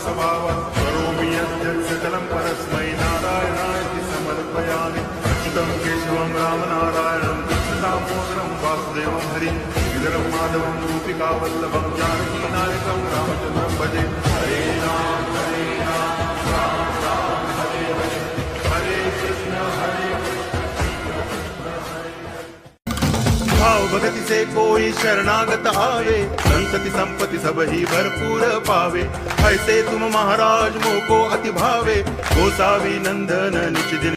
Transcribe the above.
स्वभाव करोमि यद्यत् सकलं परस्मै नारायणाय समर्पयामि अच्युतं केशवं रामनारायणं कृष्णदामोदरं वासुदेवं हरिं श्रीधरं माधवं गोपिकावल्लभं जानकीनायकं रामचन्द्रं भजे हरे राम राम राम हरे हरे हरे कृष्ण भाव भगति से कोई शरणागत आवे संतति संपत्ति सब ही भरपूर पावे ऐसे तुम महाराज मोको अति भावे गोसावी नंदन निच दिन